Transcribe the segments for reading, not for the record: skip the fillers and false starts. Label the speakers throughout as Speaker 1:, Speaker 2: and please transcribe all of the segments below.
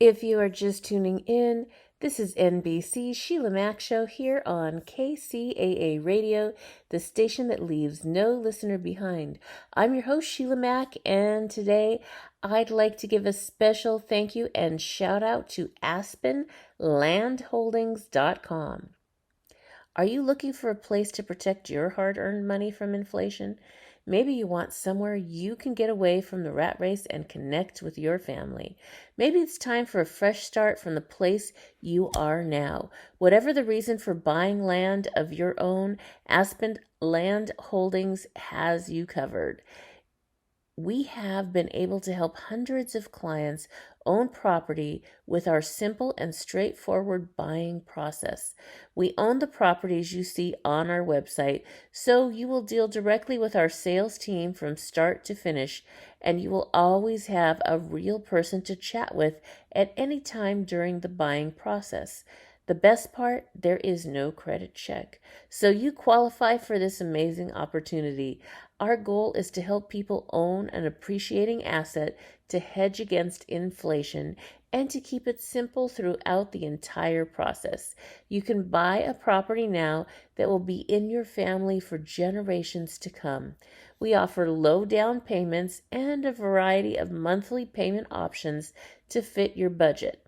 Speaker 1: If you are just tuning in, this is NBC Sheila Mac Show here on KCAA Radio, the station that leaves no listener behind. I'm your host, Sheila Mac, and today I'd like to give a special thank you and shout out to AspenLandHoldings.com. Are you looking for a place to protect your hard-earned money from inflation? Maybe you want somewhere you can get away from the rat race and connect with your family. Maybe it's time for a fresh start from the place you are now. Whatever the reason for buying land of your own, Aspen Land Holdings has you covered. We have been able to help hundreds of clients own property with our simple and straightforward buying process. We own the properties you see on our website, so you will deal directly with our sales team from start to finish, and you will always have a real person to chat with at any time during the buying process. The best part, there is no credit check. So you qualify for this amazing opportunity. Our goal is to help people own an appreciating asset to hedge against inflation and to keep it simple throughout the entire process. You can buy a property now that will be in your family for generations to come. We offer low down payments and a variety of monthly payment options to fit your budget.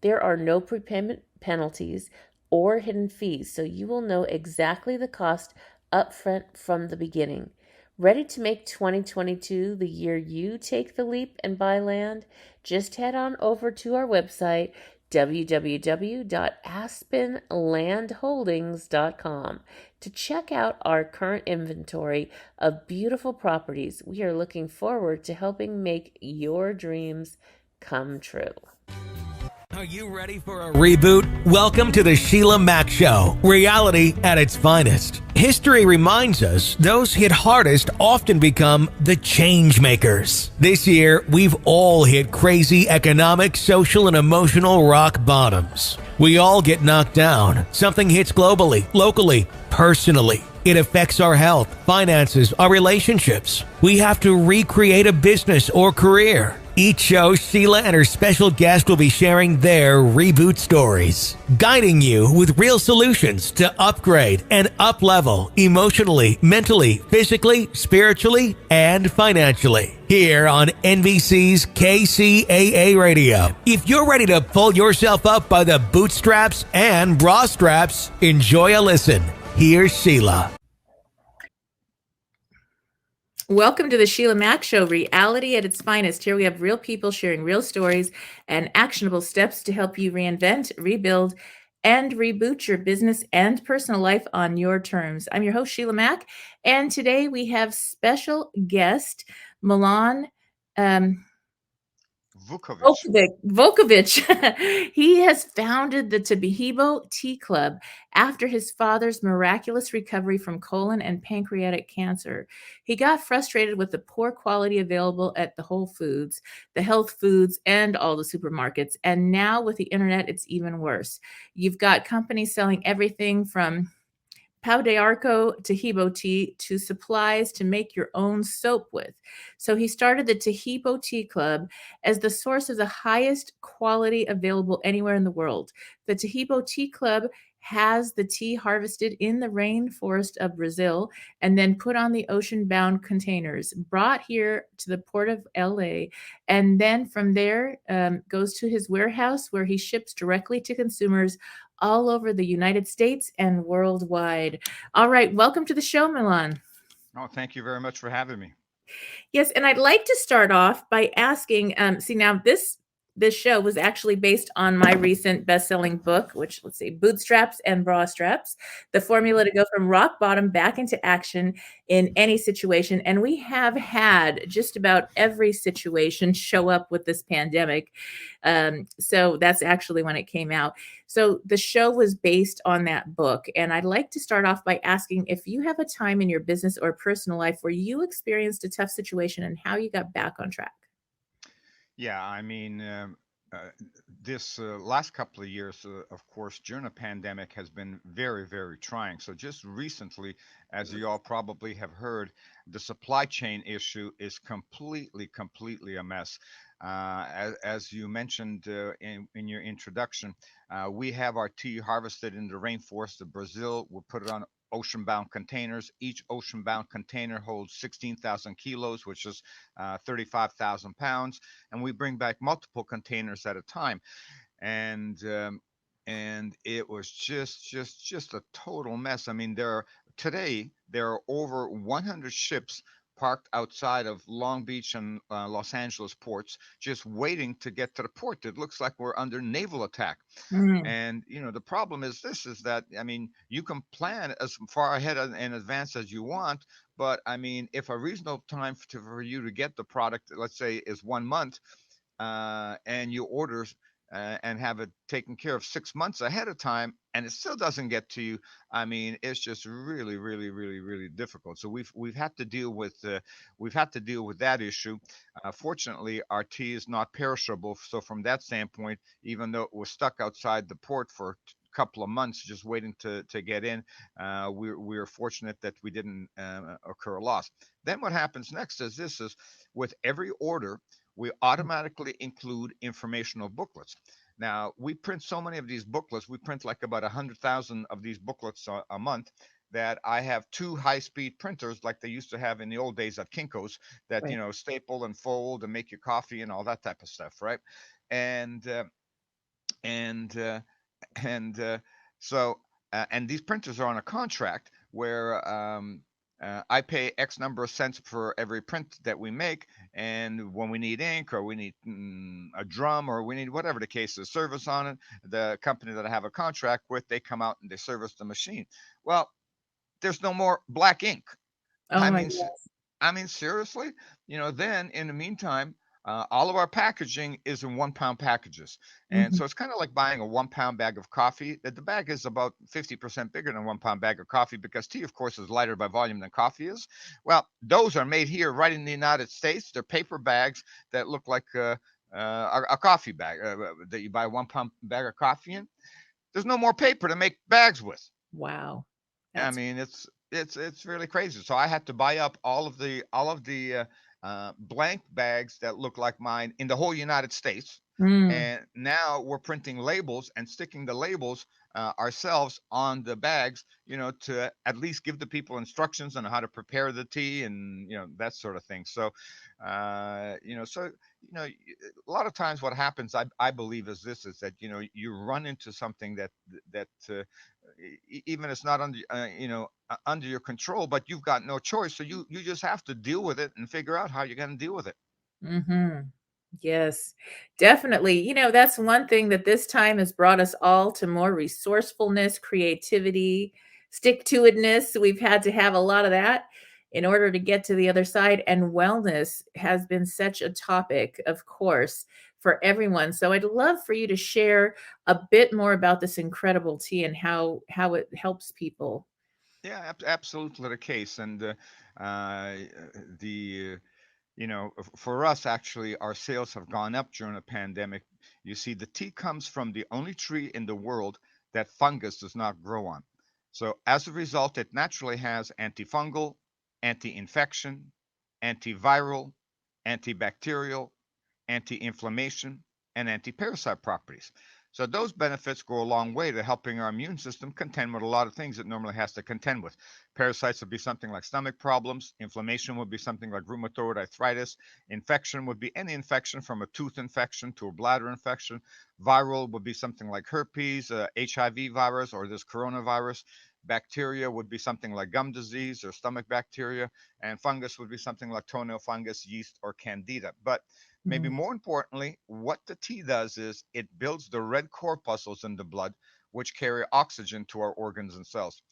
Speaker 1: There are no prepayment penalties or hidden fees, so you will know exactly the cost upfront from the beginning. Ready to make 2022 the year you take the leap and buy land? Just head on over to our website, www.aspenlandholdings.com, to check out our current inventory of beautiful properties. We are looking forward to helping make your dreams come true.
Speaker 2: Are you ready for a reboot? Welcome to the Sheila Mac Show, reality at its finest. History reminds us those hit hardest often become the change makers. This year, we've all hit crazy economic, social, and emotional rock bottoms. We all get knocked down. Something hits globally, locally, personally. It affects our health, finances, our relationships. We have to recreate a business or career. Each show, Sheila and her special guest will be sharing their reboot stories, guiding you with real solutions to upgrade and up-level emotionally, mentally, physically, spiritually, and financially. Here on NBC's KCAA Radio. If you're ready to pull yourself up by the bootstraps and bra straps, enjoy a listen. Here's Sheila.
Speaker 3: Welcome to the Sheila Mac Show, reality at its finest. Here we have real people sharing real stories and actionable steps to help you reinvent, rebuild, and reboot your business and personal life on your terms. I'm your host, Sheila Mac, and today we have special guest, Milan Vukovic. He has founded the Taheebo Tea Club after his father's miraculous recovery from colon and pancreatic cancer. He got frustrated with the poor quality available at the Whole Foods, the health foods, and all the supermarkets. And now with the internet, it's even worse. You've got companies selling everything from Pau de Arco Taheebo tea to supplies to make your own soap with. So he started the Taheebo Tea Club as the source of the highest quality available anywhere in the world. The Taheebo Tea Club has the tea harvested in the rainforest of Brazil and then put on the ocean-bound containers, brought here to the port of LA, and then from there goes to his warehouse where he ships directly to consumers all over the United States and worldwide. All right, welcome to the show, Milan.
Speaker 4: Oh, thank you very much for having me.
Speaker 3: Yes, and I'd like to start off by asking, now this show was actually based on my recent best-selling book, which, let's see, Bootstraps and Bra Straps, the formula to go from rock bottom back into action in any situation. And we have had just about every situation show up with this pandemic. So that's actually when it came out. So the show was based on that book. And I'd like to start off by asking if you have a time in your business or personal life where you experienced a tough situation and how you got back on track.
Speaker 4: Yeah, I mean, this last couple of years, of course, during a pandemic has been very, very trying. So just recently, as you all probably have heard, the supply chain issue is completely a mess. As you mentioned in your introduction, we have our tea harvested in the rainforest of Brazil. We'll put it on ocean-bound containers. Each ocean-bound container holds 16,000 kilos, which is 35,000 pounds, and we bring back multiple containers at a time. And and it was just a total mess. I mean, there are over 100 ships parked outside of Long Beach and Los Angeles ports, just waiting to get to the port. It looks like we're under naval attack.
Speaker 3: Mm.
Speaker 4: And the problem is this: is that I mean, you can plan as far ahead in advance as you want, but I mean, if a reasonable time for you to get the product, let's say, is 1 month, and you order and have it taken care of 6 months ahead of time, and it still doesn't get to you. I mean, it's just really, really, really, really difficult. So we've had to deal with that issue. Fortunately, our tea is not perishable, so from that standpoint, even though it was stuck outside the port for a couple of months just waiting to get in, we're fortunate that we didn't occur a loss. Then what happens next is this: is with every order we automatically include informational booklets. Now, we print so many of these booklets, we print like about 100,000 of these booklets a month, that I have two high-speed printers like they used to have in the old days at Kinko's that,
Speaker 3: Right.
Speaker 4: staple and fold and make your coffee and all that type of stuff, right? And, uh, and, uh, and so and these printers are on a contract where I pay X number of cents for every print that we make, and when we need ink or we need a drum or we need whatever the case is, service on it, the company that I have a contract with, they come out and they service the machine. Well, there's no more black ink.
Speaker 3: Oh
Speaker 4: I
Speaker 3: my
Speaker 4: mean,
Speaker 3: God.
Speaker 4: seriously, then in the meantime, all of our packaging is in 1 pound packages. And
Speaker 3: Mhm.
Speaker 4: so it's kind of like buying a 1 pound bag of coffee. That the bag is about 50% bigger than a 1 pound bag of coffee because tea, of course, is lighter by volume than coffee is. Well, those are made here right in the United States. They're paper bags that look like a coffee bag that you buy a 1 pound bag of coffee in. There's no more paper to make bags with.
Speaker 3: Wow.
Speaker 4: I
Speaker 3: That's
Speaker 4: mean, it's really crazy. So I had to buy up all of the blank bags that look like mine in the whole United States,
Speaker 3: mm,
Speaker 4: and now we're printing labels and sticking the labels ourselves on the bags, to at least give the people instructions on how to prepare the tea and that sort of thing. So, a lot of times what happens, I believe, is this: is that you run into something that even it's not under your control, but you've got no choice, so you just have to deal with it and figure out how you're going to deal with it.
Speaker 3: mhm. Yes, definitely. That's one thing that this time has brought us all to more resourcefulness, creativity, stick to itness. We've had to have a lot of that in order to get to the other side. And wellness has been such a topic, of course, for everyone. So I'd love for you to share a bit more about this incredible tea and how it helps people.
Speaker 4: Yeah, absolutely the case. And uh, the for us, actually, our sales have gone up during the pandemic. You see, the tea comes from the only tree in the world that fungus does not grow on. So as a result, it naturally has antifungal, anti-infection, antiviral, antibacterial, anti-inflammation, and anti-parasite properties. So those benefits go a long way to helping our immune system contend with a lot of things it normally has to contend with. Parasites would be something like stomach problems. Inflammation would be something like rheumatoid arthritis. Infection would be any infection from a tooth infection to a bladder infection. Viral would be something like herpes, HIV virus, or this coronavirus. Bacteria would be something like gum disease or stomach bacteria. And fungus would be something like toenail fungus, yeast, or candida. But maybe
Speaker 3: Mm,
Speaker 4: more importantly, what the tea does is it builds the red corpuscles in the blood, which carry oxygen to our organs and cells.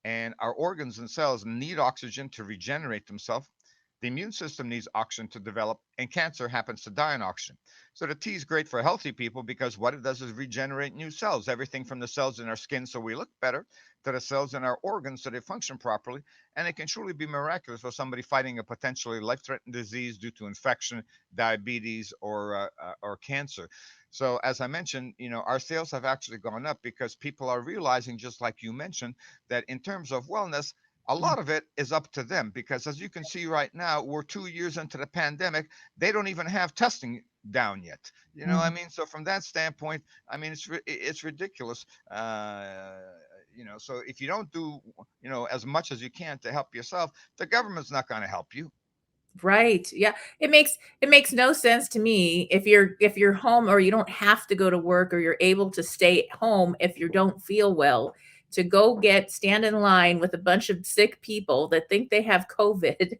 Speaker 4: And our organs and cells need oxygen to regenerate themselves. The immune system needs oxygen to develop, and cancer happens to die on oxygen. So the tea is great for healthy people because what it does is regenerate new cells, everything from the cells in our skin so we look better to the cells in our organs so they function properly. And it can truly be miraculous for somebody fighting a potentially life-threatening disease due to infection, diabetes, or cancer. So as I mentioned, our sales have actually gone up because people are realizing, just like you mentioned, that in terms of wellness, a lot of it is up to them because, as you can see right now, we're 2 years into the pandemic. They don't even have testing down yet. You know what I
Speaker 3: Mhm.
Speaker 4: mean? So from that standpoint, I mean, it's ridiculous. So if you don't do, as much as you can to help yourself, the government's not going to help you.
Speaker 3: Right. Yeah. It makes no sense to me if you're home or you don't have to go to work or you're able to stay at home if you don't feel well to go stand in line with a bunch of sick people that think they have COVID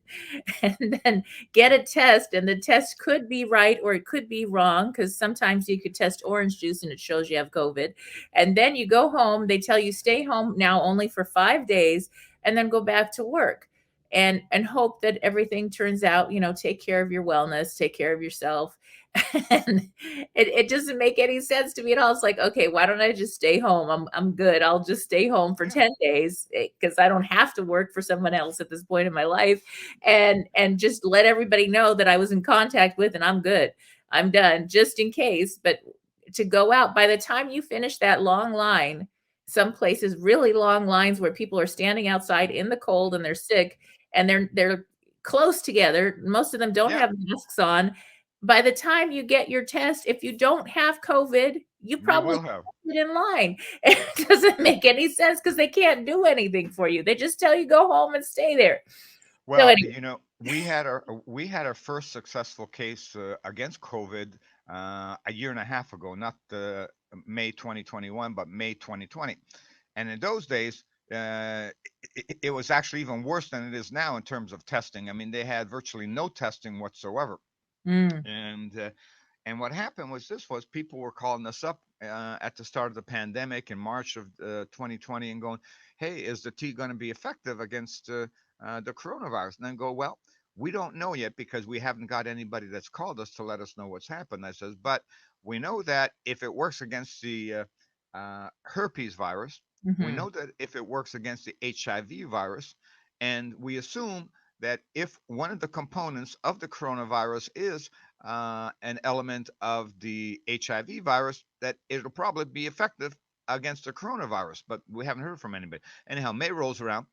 Speaker 3: and then get a test, and the test could be right or it could be wrong because sometimes you could test orange juice and it shows you have COVID. And then you go home, they tell you stay home now only for 5 days and then go back to work and hope that everything turns out, take care of your wellness, take care of yourself. And it doesn't make any sense to me at all. It's like, okay, why don't I just stay home? I'm good. I'll just stay home for
Speaker 4: Yeah.
Speaker 3: 10 days because I don't have to work for someone else at this point in my life, and just let everybody know that I was in contact with and I'm good. I'm done just in case. But to go out, by the time you finish that long line, some places really long lines where people are standing outside in the cold and they're sick and they're close together. Most of them don't
Speaker 4: Yeah,
Speaker 3: have masks on. By the time you get your test, if you don't have COVID, you
Speaker 4: you
Speaker 3: probably
Speaker 4: will have.
Speaker 3: get in line. It doesn't make any sense because they can't do anything for you. They just tell you go home and stay there. So
Speaker 4: Well,
Speaker 3: anyway,
Speaker 4: we had our first successful case against COVID a year and a half ago, not May 2021, but May 2020. And in those days, it was actually even worse than it is now in terms of testing. I mean, they had virtually no testing whatsoever.
Speaker 3: mm,
Speaker 4: And what happened was people were calling us up at the start of the pandemic in March of 2020 and going, "Hey, is the tea going to be effective against the coronavirus?" And then go, "Well, we don't know yet because we haven't got anybody that's called us to let us know what's happened." I says, "But we know that if it works against the herpes virus, we
Speaker 3: mhm,
Speaker 4: know that if it works against the HIV virus, and we assume that if one of the components of the coronavirus is an element of the HIV virus, that it'll probably be effective against the coronavirus." But we haven't heard from anybody. Anyhow, May rolls around.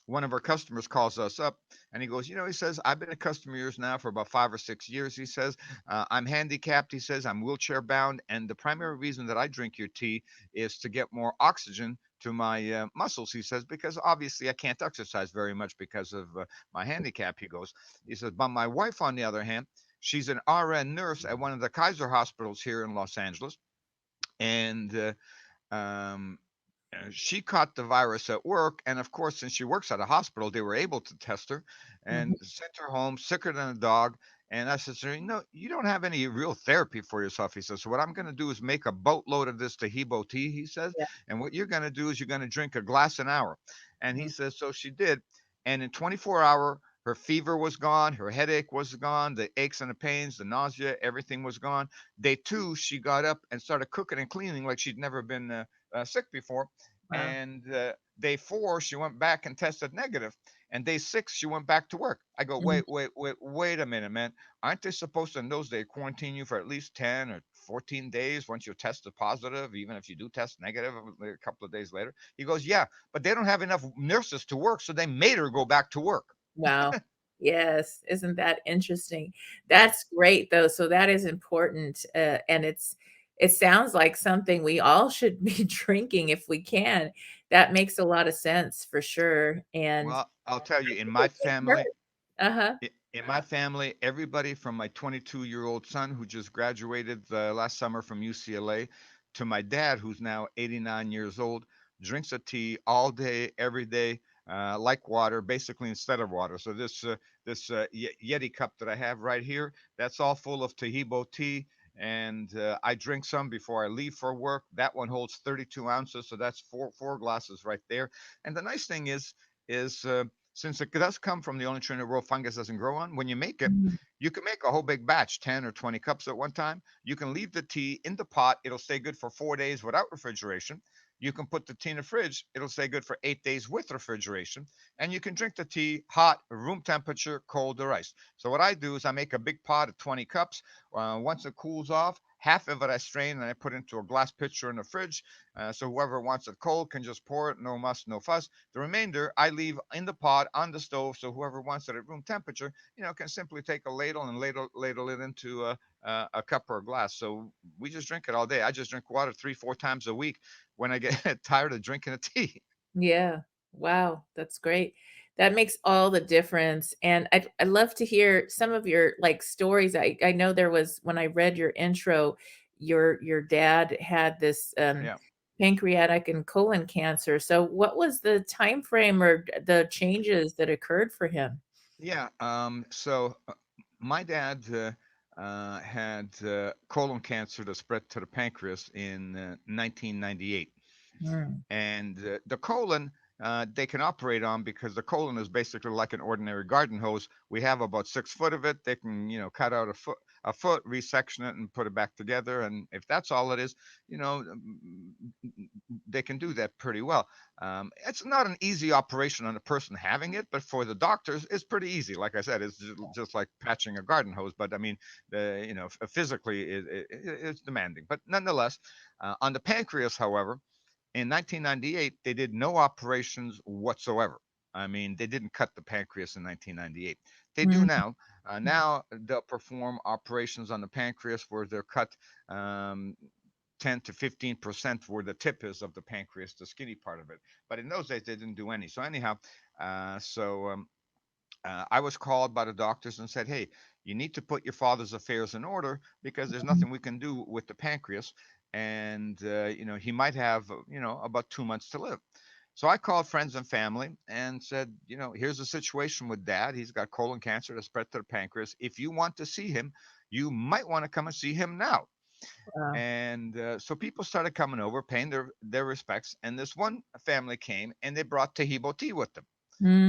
Speaker 4: One of our customers calls us up and he goes, he says, "I've been a customer of yours now for about 5 or 6 years." He says, "I'm handicapped." He says, "I'm wheelchair bound. And the primary reason that I drink your tea is to get more oxygen to my muscles." He says, "Because obviously I can't exercise very much because of my handicap." He says, "But my wife, on the other hand, she's an RN nurse at one of the Kaiser hospitals here in Los Angeles. And um, she caught the virus at work. And of course, since she works at a hospital, they were able to test her
Speaker 3: mhm,
Speaker 4: and sent her home sicker than a dog." And I said, "Sir, you don't have any real therapy for yourself." He says, "So what I'm going to do is make a boatload of this Taheebo tea," he says.
Speaker 3: yeah,
Speaker 4: "And what you're going to do is you're going to drink a glass an hour." And he
Speaker 3: mm,
Speaker 4: says, so she did. And in 24 hours, her fever was gone, her headache was gone, the aches and the pains, the nausea, everything was gone. Day two, she got up and started cooking and cleaning like she'd never been sick before.
Speaker 3: wow,
Speaker 4: And day four, she went back and tested negative. And day six, she went back to work. I go,
Speaker 3: mhm,
Speaker 4: wait a minute, man. Aren't they supposed to, in those days, quarantine you for at least 10 or 14 days once you're tested positive, even if you do test negative a couple of days later? He goes, "Yeah, but they don't have enough nurses to work, so they made her go back to work."
Speaker 3: wow. Yes, isn't that interesting? That's great though. So that is important, and it sounds like something we all should be drinking if we can. That makes a lot of sense for sure. And
Speaker 4: Well, I'll tell you, in my
Speaker 3: people get
Speaker 4: family,
Speaker 3: hurt. Uh-huh.
Speaker 4: everybody from my 22-year-old son who just graduated last summer from UCLA to my dad who's now 89 years old drinks a tea all day, every day, like water, basically instead of water. So this Yeti cup that I have right here, that's all full of Taheebo tea. And I drink some before I leave for work. That one holds 32 ounces, so that's four glasses right there. And the nice thing is since it does come from the only tree in the world fungus doesn't grow on, when you make it,
Speaker 3: Mhm.
Speaker 4: you can make a whole big batch, 10 or 20 cups at one time. You can leave the tea in the pot. It'll stay good for 4 days without refrigeration. You can put the tea in the fridge. It'll stay good for 8 days with refrigeration. And you can drink the tea hot, room temperature, cold or ice. So what I do is I make a big pot of 20 cups. Once it cools off, Half of it I strain and I put into a glass pitcher in the fridge. So whoever wants it cold can just pour it, no muss, no fuss. The remainder I leave in the pot on the stove, so whoever wants it at room temperature, can simply take a ladle and ladle it into a cup or a glass. So we just drink it all day. I just drink water 3, 4 times a week when I get tired of drinking a tea.
Speaker 3: Yeah. Wow, that's great. That makes all the difference. And I'd love to hear some of your like stories. I know there was when I read your intro, your dad had this
Speaker 4: Yeah.
Speaker 3: pancreatic and colon cancer. So what was the time frame or the changes that occurred for him?
Speaker 4: Yeah. My dad had colon cancer that spread to the pancreas in 1998.
Speaker 3: Mm,
Speaker 4: And the colon, they can operate on because the colon is basically like an ordinary garden hose. We have about 6 foot of it. They can, cut out a foot, resection it, and put it back together. And if that's all it is, they can do that pretty well. It's not an easy operation on the person having it, but for the doctors, it's pretty easy. Like I said, it's just like patching a garden hose. But I mean, physically, it's demanding. But nonetheless, on the pancreas, however, in 1998, they did no operations whatsoever. I mean, they didn't cut the pancreas in 1998. They do
Speaker 3: mm,
Speaker 4: now. Now they'll perform operations on the pancreas where they're cut um, 10 to 15% where the tip is of the pancreas, the skinny part of it. But in those days, they didn't do any. So anyhow, I was called by the doctors and said, "Hey, you need to put your father's affairs in order because there's
Speaker 3: mm,
Speaker 4: nothing we can do with the pancreas, and he might have about 2 months to live." So I called friends and family and said, "Here's the situation with Dad. He's got colon cancer that spread to the pancreas. If you want to see him, you might want to come and see him now."
Speaker 3: wow.
Speaker 4: And so people started coming over, paying their respects, and this one family came and they brought Taheebo tea with them,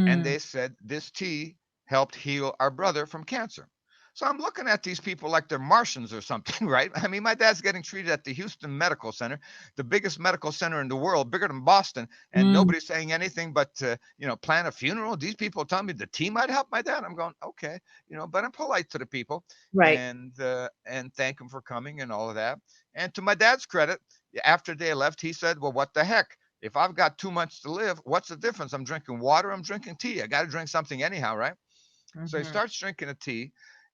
Speaker 4: and
Speaker 3: Mm,
Speaker 4: they said this tea helped heal our brother from cancer. So I'm looking at these people like they're Martians or something, right? I mean, my dad's getting treated at the Houston Medical Center, the biggest medical center in the world, bigger than Boston, and
Speaker 3: mm,
Speaker 4: nobody's saying anything but plan a funeral. These people tell me the tea might help my dad. I'm going, okay, but I'm polite to the people
Speaker 3: right.
Speaker 4: and thank them for coming and all of that. And to my dad's credit, after they left, he said, "Well, what the heck? If I've got 2 months to live, what's the difference? I'm drinking water, I'm drinking tea. I got to drink something anyhow, right?" So he
Speaker 3: Mhm.
Speaker 4: starts drinking a tea,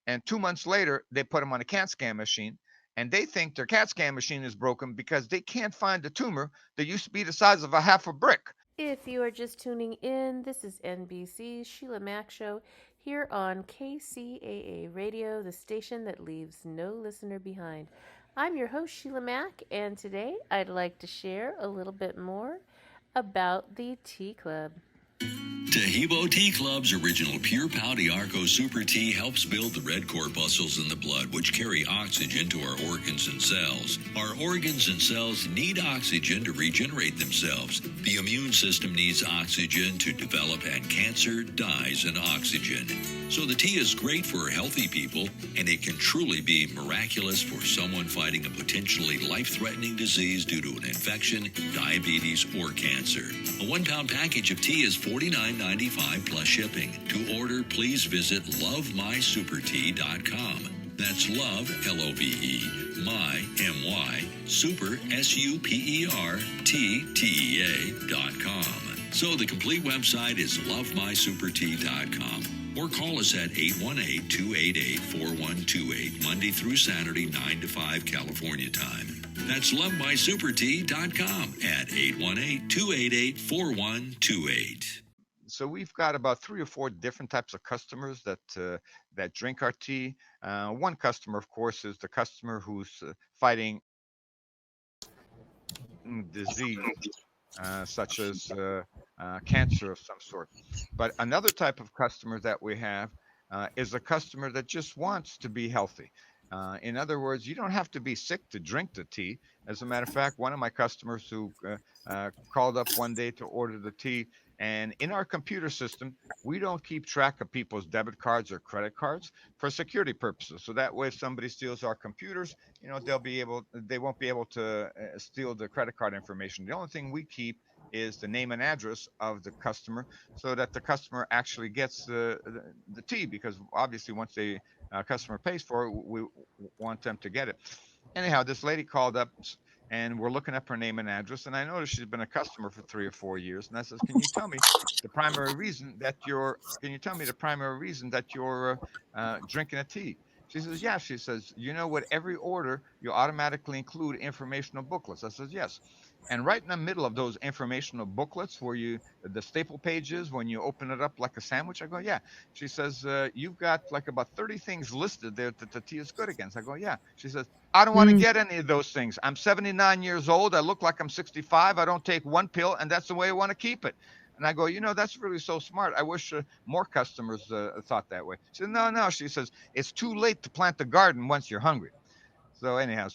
Speaker 4: and 2 months later, they put him on a CAT scan machine, and they think their CAT scan machine is broken because they can't find the tumor that used to be the size of a half a brick.
Speaker 1: If you are just tuning in, this is NBC's Sheila Mac Show here on KCAA Radio, the station that leaves no listener behind. I'm your host, Sheila Mac, and today I'd like to share a little bit more about the Tea Club.
Speaker 5: Taheebo Tea Club's original pure Pau d'Arco Super Tea helps build the red corpuscles in the blood, which carry oxygen to our organs and cells. Our organs and cells need oxygen to regenerate themselves. The immune system needs oxygen to develop, and cancer dies in oxygen. So the tea is great for healthy people, and it can truly be miraculous for someone fighting a potentially life-threatening disease due to an infection, diabetes, or cancer. A 1-pound package of tea is $49.95 plus shipping. To order, please visit lovemysupertea.com. That's love, L-O-V-E, my, M-Y, super, SUPERTEA.com. So the complete website is lovemysupertea.com. Or call us at 818-288-4128, Monday through Saturday, 9 to 5 California time. That's lovemysupertea.com at 818-288-4128.
Speaker 4: So we've got about 3 or 4 different types of customers that drink our tea. One customer, of course, is the customer who's fighting disease, such as cancer of some sort. But another type of customer that we have is a customer that just wants to be healthy. In other words, you don't have to be sick to drink the tea. As a matter of fact, one of my customers who called up one day to order the tea, and in our computer system, we don't keep track of people's debit cards or credit cards for security purposes. So that way, if somebody steals our computers, they won't be able to steal the credit card information. The only thing we keep is the name and address of the customer so that the customer actually gets the tea, because obviously once the customer pays for it, we want them to get it. Anyhow, this lady called up and we're looking up her name and address, and I noticed she's been a customer for 3 or 4 years. And I says, "Can you tell me the primary reason that you're? Can you tell me the primary reason that you're drinking a tea?" She says, "Yeah." She says, "You know, with every order, you automatically include informational booklets." I says, "Yes." And right in the middle of those informational booklets, where you the staple pages when you open it up like a sandwich, I go, "Yeah." She says, "You've got like about 30 things listed there that the tea is good against." I go, "Yeah." She says, "I don't want to
Speaker 3: Mm.
Speaker 4: get any of those things. I'm 79 years old. I look like I'm 65. I don't take one pill, and that's the way I want to keep it." And I go, "That's really so smart. I wish more customers thought that way." She said, "No, no." She says, "It's too late to plant the garden once you're hungry." So anyhow,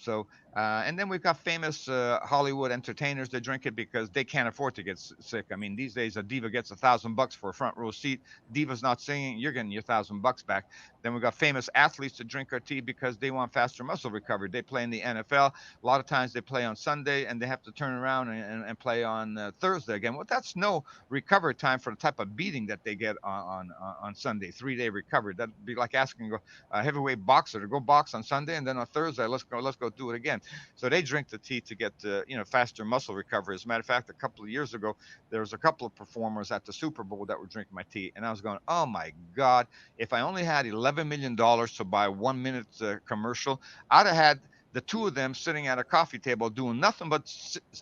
Speaker 4: and then we've got famous Hollywood entertainers that drink it because they can't afford to get sick. I mean, these days a diva gets $1,000 for a front row seat. Diva's not singing, you're getting your $1,000 back. Then we've got famous athletes that drink our tea because they want faster muscle recovery. They play in the NFL. A lot of times they play on Sunday and they have to turn around and play on Thursday again. Well, that's no recovery time for the type of beating that they get on Sunday. 3 day recovery. That'd be like asking a heavyweight boxer to go box on Sunday and then on Thursday let's go do it again. So they drink the tea to get faster muscle recovery. As a matter of fact, a couple of years ago, there was a couple of performers at the Super Bowl that were drinking my tea, and I was going, "Oh my God! If I only had $11 million to buy 1 minute commercial, I'd have had." The two of them sitting at a coffee table doing nothing but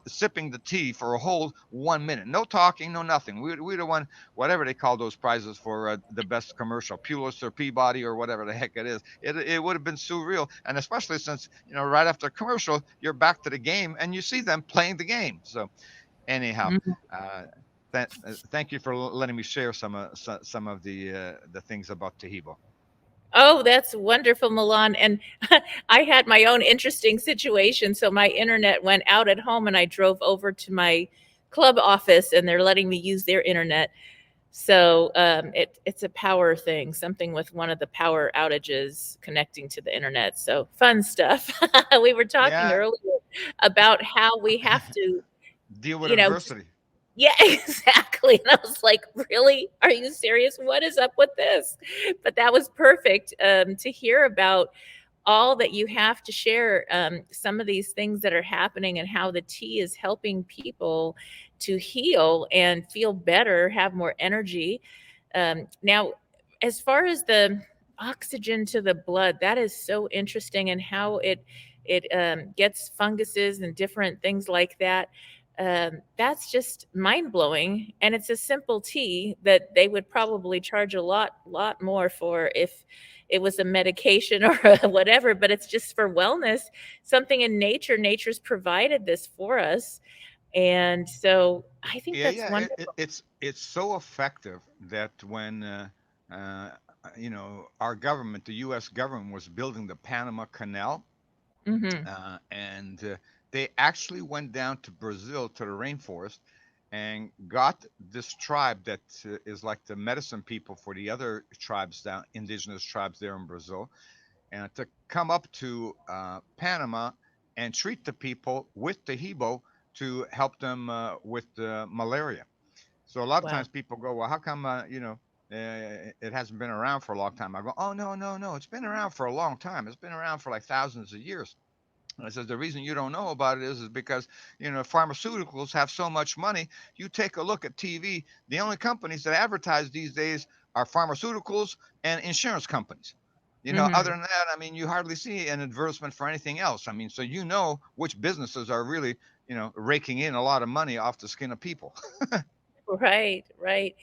Speaker 4: sipping the tea for a whole 1 minute. No talking, no nothing. We'd have won whatever they call those prizes for the best commercial, Pulitzer, Peabody, or whatever the heck it is. It would have been surreal, and especially since right after a commercial, you're back to the game and you see them playing the game. So anyhow,
Speaker 3: Mm.
Speaker 4: uh, thank you for letting me share some of the things about Taheebo.
Speaker 3: Oh, that's wonderful, Milan. And I had my own interesting situation. So my internet went out at home and I drove over to my club office and they're letting me use their internet. So it's a power thing, something with one of the power outages connecting to the internet. So fun stuff. We were talking
Speaker 4: Yeah,
Speaker 3: earlier about how we have to,
Speaker 4: deal with
Speaker 3: you know,
Speaker 4: adversity.
Speaker 3: yeah, exactly. And I was like, really? Are you serious? What is up with this? But that was perfect to hear about all that you have to share, some of these things that are happening and how the tea is helping people to heal and feel better, have more energy. Now, as far as the oxygen to the blood, that is so interesting, and how it gets funguses and different things like that. That's just mind blowing, and it's a simple tea that they would probably charge a lot more for if it was a medication or whatever. But it's just for wellness, something in nature. Nature's provided this for us, and so I think
Speaker 4: Yeah,
Speaker 3: that's
Speaker 4: yeah.
Speaker 3: wonderful.
Speaker 4: It's so effective that when uh, our government, the U.S. government, was building the Panama Canal,
Speaker 3: Hmm.
Speaker 4: and they actually went down to Brazil to the rainforest and got this tribe that is like the medicine people for the other tribes down, indigenous tribes there in Brazil, and to come up to Panama and treat the people with the Hebo to help them with malaria. So a lot of
Speaker 3: Wow.
Speaker 4: times people go, "Well, how come it hasn't been around for a long time?" I go, "Oh, no, no, no, it's been around for a long time. It's been around for like thousands of years." And I says the reason you don't know about it is because pharmaceuticals have so much money. You take a look at TV. The only companies that advertise these days are pharmaceuticals and insurance companies. Other
Speaker 3: Hmm.
Speaker 4: than that, I mean, you hardly see an advertisement for anything else. I mean, so which businesses are really raking in a lot of money off the skin of people.
Speaker 3: Right, right.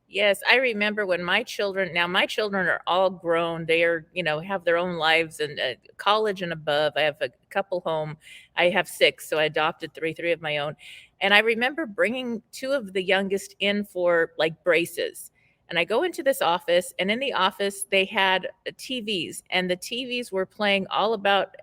Speaker 3: Yes, I remember when my children are all grown. They are, have their own lives and college and above. I have a couple home. I have six, so I adopted three of my own. And I remember bringing two of the youngest in for like braces. And I go into this office, and in the office, they had TVs, and the TVs were playing all about,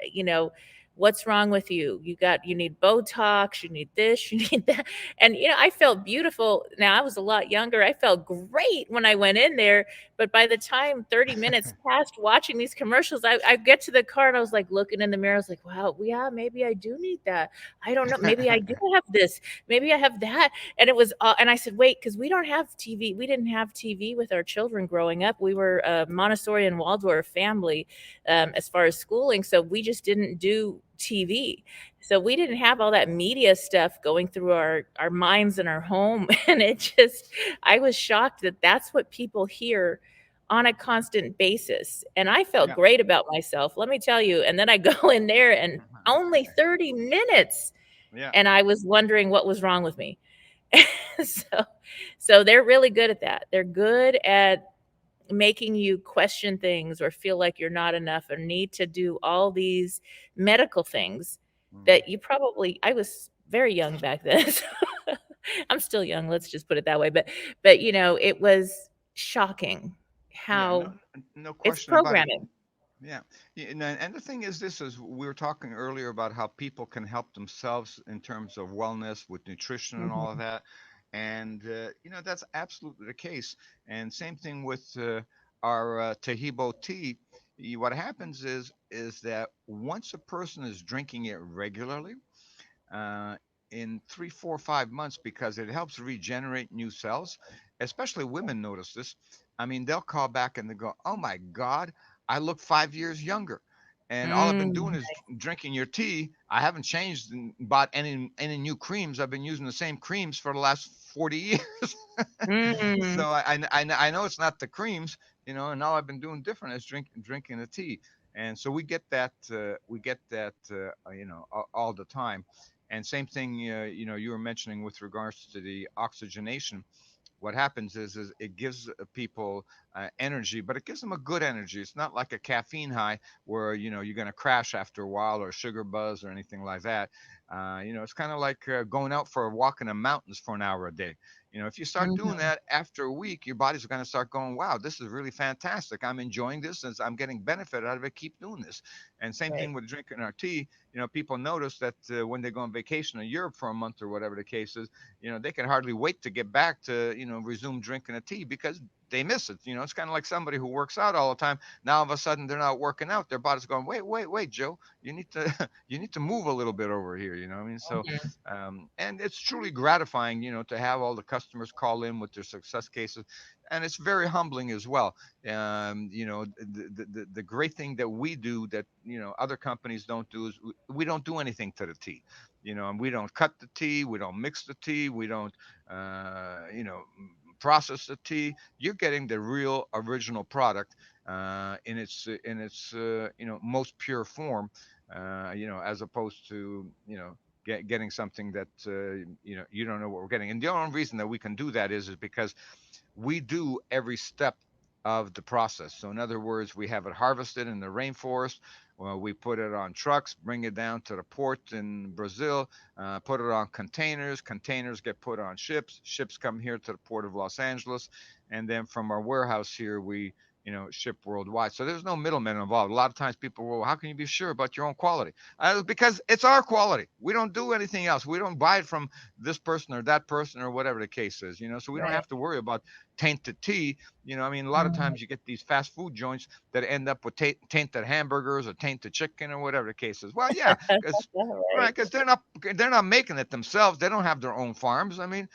Speaker 3: what's wrong with you? You need Botox, you need this, you need that. And, I felt beautiful. Now, I was a lot younger. I felt great when I went in there. But by the time 30 minutes passed watching these commercials, I get to the car and I was like looking in the mirror. I was like, wow, yeah, maybe I do need that. I don't know. Maybe I do have this. Maybe I have that. And it was, and I said, wait, because we don't have TV. We didn't have TV with our children growing up. We were a Montessori and Waldorf family as far as schooling. So we just didn't do TV. So we didn't have all that media stuff going through our minds in our home. And I was shocked that that's what people hear on a constant basis. And I felt
Speaker 4: Yeah.
Speaker 3: great about myself, let me tell you. And then I go in there and only 30 minutes.
Speaker 4: Yeah.
Speaker 3: And I was wondering what was wrong with me. so, so they're really good at that. They're good at making you question things or feel like you're not enough or need to do all these medical things that I was very young back then. So I'm still young, let's just put it that way. But it was shocking
Speaker 4: Yeah. No,
Speaker 3: how
Speaker 4: no
Speaker 3: it's
Speaker 4: question about it.
Speaker 3: programming.
Speaker 4: Yeah. Yeah, and the thing is, this is we were talking earlier about how people can help themselves in terms of wellness with nutrition and all of
Speaker 3: Mhm.
Speaker 4: that, and that's absolutely the case. And same thing with our Taheebo tea. What happens is that once a person is drinking it regularly, uh, in 3, 4, 5 months, because it helps regenerate new cells. Especially women notice this. I mean, they'll call back and they go, "Oh my God, I look 5 years younger." And all I've been doing
Speaker 3: Mm,
Speaker 4: is drinking your tea. I haven't changed and bought any new creams. I've been using the same creams for the last 40 years.
Speaker 3: mm,
Speaker 4: So I know it's not the creams, and all I've been doing different is drinking the tea. And so we get that all the time. And same thing, you were mentioning with regards to the oxygenation. What happens is it gives people energy, but it gives them a good energy. It's not like a caffeine high where you're going to crash after a while, or sugar buzz or anything like that. It's kind of like going out for a walk in the mountains for an hour a day. If you start doing
Speaker 3: mhm.
Speaker 4: that after a week, your body's going to start going, wow, this is really fantastic. I'm enjoying this, and I'm getting benefit out of it. Keep doing this. And same thing
Speaker 3: Right.
Speaker 4: with drinking our tea. People notice that when they go on vacation in Europe for a month or whatever the case is, they can hardly wait to get back to, resume drinking a tea, because they miss it. It's kind of like somebody who works out all the time. Now all of a sudden they're not working out. Their body's going, wait, wait, wait, Joe, you need to, you need to move a little bit over here. You know what I mean? So,
Speaker 3: Mhm.
Speaker 4: and it's truly gratifying, to have all the customers call in with their success cases. And it's very humbling as well. The great thing that we do that, other companies don't do is we don't do anything to the tea. And we don't cut the tea, we don't mix the tea, we don't process the tea. You're getting the real original product in its most pure form, as opposed to getting something that you don't know what we're getting. And the only reason that we can do that is because we do every step of the process. So, in other words, we have it harvested in the rainforest. Well, we put it on trucks, bring it down to the port in Brazil, put it on containers. Containers get put on ships. Ships come here to the port of Los Angeles, and then from our warehouse here, we ship worldwide. So there's no middlemen involved. A lot of times people will, how can you be sure about your own quality? Because it's our quality. We don't do anything else. We don't buy it from this person or that person or whatever the case is. So we don't
Speaker 3: Right.
Speaker 4: have to worry about tainted tea. I mean, a lot of
Speaker 3: Mhm.
Speaker 4: times you get these fast food joints that end up with tainted hamburgers or tainted chicken or whatever the case is. Well, yeah, because right,
Speaker 3: Right.
Speaker 4: because they're not making it themselves. They don't have their own farms. I mean,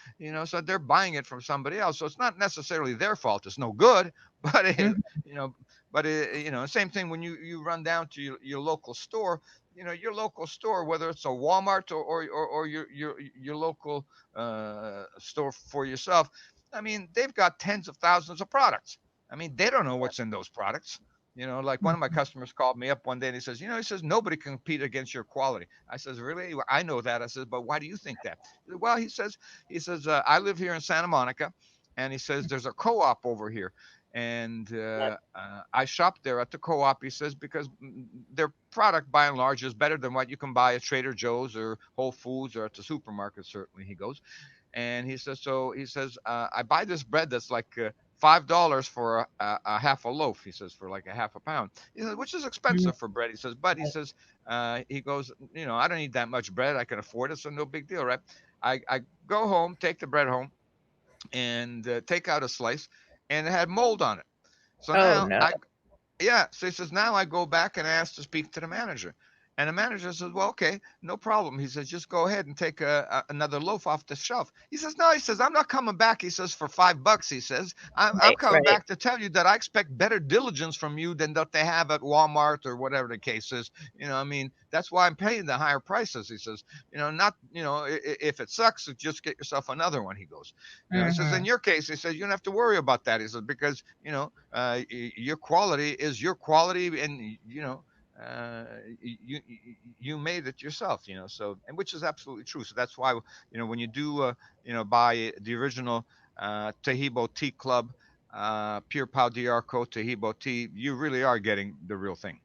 Speaker 4: so they're buying it from somebody else. So it's not necessarily their fault. It's no good, but
Speaker 3: Mhm.
Speaker 4: you know, same thing when you run down to your local store. Your local store, whether it's a Walmart or your local store for yourself. I mean, they've got tens of thousands of products. I mean, they don't know what's in those products. Like one of my customers called me up one day and he says, nobody can compete against your quality. I says, really? Well, I know that. I says, but why do you think that? Well, he says, I live here in Santa Monica, and he says there's a co-op over here, and I shop there at the co-op. He says because their product by and large is better than what you can buy at Trader Joe's or Whole Foods or at the supermarket. Certainly, he goes. And he says, I buy this bread that's like $5 for a half a loaf. He says for like a half a pound. He says, which is
Speaker 3: Mhm.
Speaker 4: expensive for bread. He says, but he goes, I don't need that much bread. I can afford it, so no big deal, right? I go home, take the bread home, and take out a slice, and it had mold on it. So
Speaker 3: Oh
Speaker 4: now
Speaker 3: no.
Speaker 4: I yeah. So he says, now I go back and ask to speak to the manager. And the manager says, "Well, okay, no problem." He says, "Just go ahead and take another loaf off the shelf." He says, "No," he says, "I'm not coming back." He says, "For $5." He says, I'm
Speaker 3: Right,
Speaker 4: coming
Speaker 3: right.
Speaker 4: back to tell you that I expect better diligence from you than that they have at Walmart or whatever the case is. I mean, that's why I'm paying the higher prices." He says, "Not, if it sucks, just get yourself another one." He goes, he says, "In
Speaker 3: Mm-hmm.
Speaker 4: your case," he says, "you don't have to worry about that." He says, "Because, your quality is your quality, and, uh, you you made it yourself, so, and which is absolutely true. So that's why, when you do, buy the original Taheebo Tea Club, Pure Pau d'Arco Taheebo Tea, you really are getting the real thing.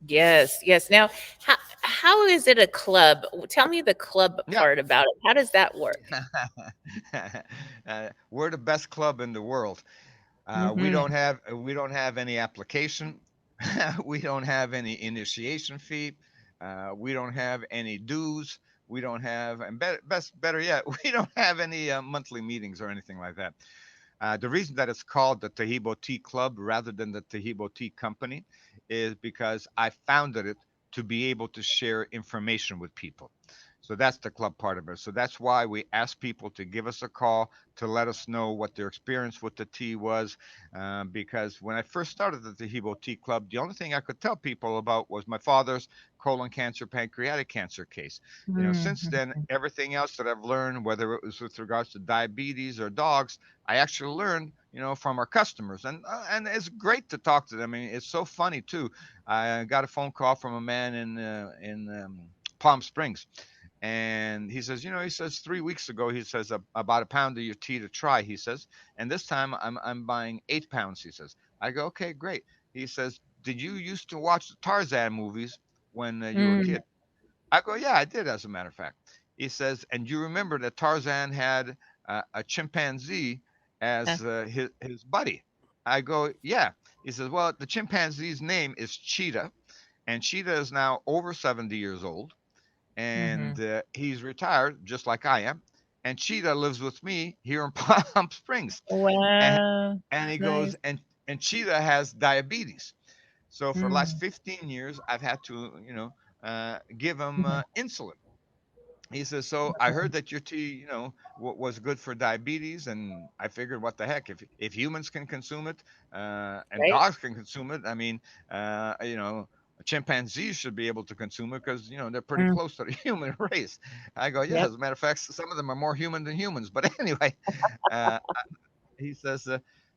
Speaker 3: Yes, yes. Now, how is it a club? Tell me the club
Speaker 4: Yeah.
Speaker 3: part about it. How does that work?
Speaker 4: We're the best club in the world. We
Speaker 3: Mm-hmm.
Speaker 4: don't have any application. We don't have any initiation fee. We don't have any dues. We don't have, and better yet, we don't have any monthly meetings or anything like that. The reason that it's called the Taheebo Tea Club rather than the Taheebo Tea Company is because I founded it to be able to share information with people. So that's the club part of it. So that's why we ask people to give us a call to let us know what their experience with the tea was. Because when I first started the Taheebo Tea Club, the only thing I could tell people about was my father's colon cancer, pancreatic cancer case. Since then,
Speaker 3: Mm-hmm.
Speaker 4: everything else that I've learned, whether it was with regards to diabetes or dogs, I actually learned, from our customers, and it's great to talk to them. I mean, it's so funny too. I got a phone call from a man in Palm Springs, and he says, he says 3 weeks ago, he says, about a pound of your tea to try. He says, and this time I'm buying 8 pounds. He says, I go, okay, great. He says, did you used to watch the Tarzan movies when you were a
Speaker 3: Mm,
Speaker 4: kid? I go, yeah, I did, as a matter of fact. He says, and you remember that Tarzan had a chimpanzee
Speaker 3: uh,
Speaker 4: as his buddy? I go, yeah. He says, well, the chimpanzee's name is Cheetah, and Cheetah is now over 70 years old,
Speaker 3: mhm.
Speaker 4: and he's retired, just like I am. And Cheetah lives with me here in Palm Springs, and
Speaker 3: Wow.
Speaker 4: and he goes,
Speaker 3: Nice.
Speaker 4: and Cheetah has diabetes. So for the last
Speaker 3: Mm,
Speaker 4: 15 years, I've had to, give him
Speaker 3: mhm,
Speaker 4: insulin. He says, so I heard that your tea, was good for diabetes, and I figured, what the heck, if humans can consume it, and
Speaker 3: right?
Speaker 4: dogs can consume it, I mean, chimpanzees should be able to consume it because they're pretty
Speaker 3: Mm,
Speaker 4: close to the human race. I go, yeah.
Speaker 3: yep.
Speaker 4: As a matter of fact, some of them are more human than humans. But anyway, uh, he says,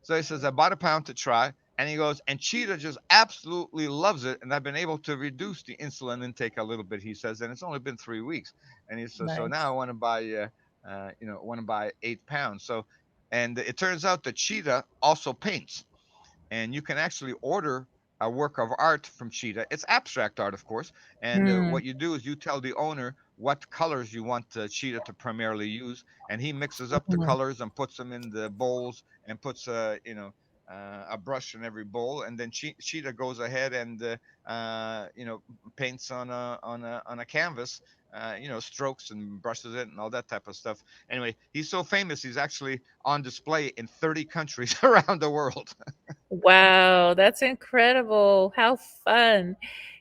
Speaker 4: so he says, I bought a pound to try. And he goes, and Cheetah just absolutely loves it. And I've been able to reduce the insulin intake a little bit, he says. And it's only been 3 weeks. And he says, so now I
Speaker 3: Nice.
Speaker 4: want to buy, want to buy 8 pounds. So, and it turns out that Cheetah also paints, and you can actually order a work of art from Cheetah. It's abstract art, of course, and
Speaker 3: Mm,
Speaker 4: what you do is you tell the owner what colors you want Cheetah to primarily use, and he mixes up the
Speaker 3: mhm,
Speaker 4: colors and puts them in the bowls and puts a brush in every bowl, and then Cheetah goes ahead and paints on a canvas, strokes and brushes it and all that type of stuff. Anyway, he's so famous, he's actually on display in 30 countries around the world.
Speaker 3: wow, that's incredible. How fun.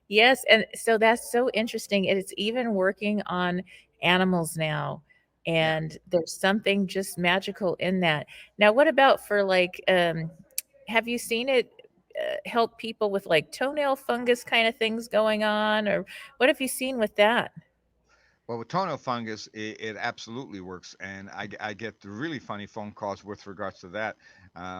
Speaker 3: Yes, and so that's so interesting. It's even working on animals now,
Speaker 4: Yeah.
Speaker 3: and there's something just magical in that. Now, what about for like, have you seen it help people with like toenail fungus kind of things going on, or what have you seen with that?
Speaker 4: Well, with toenail fungus, it absolutely works, and I get the really funny phone calls with regards to that.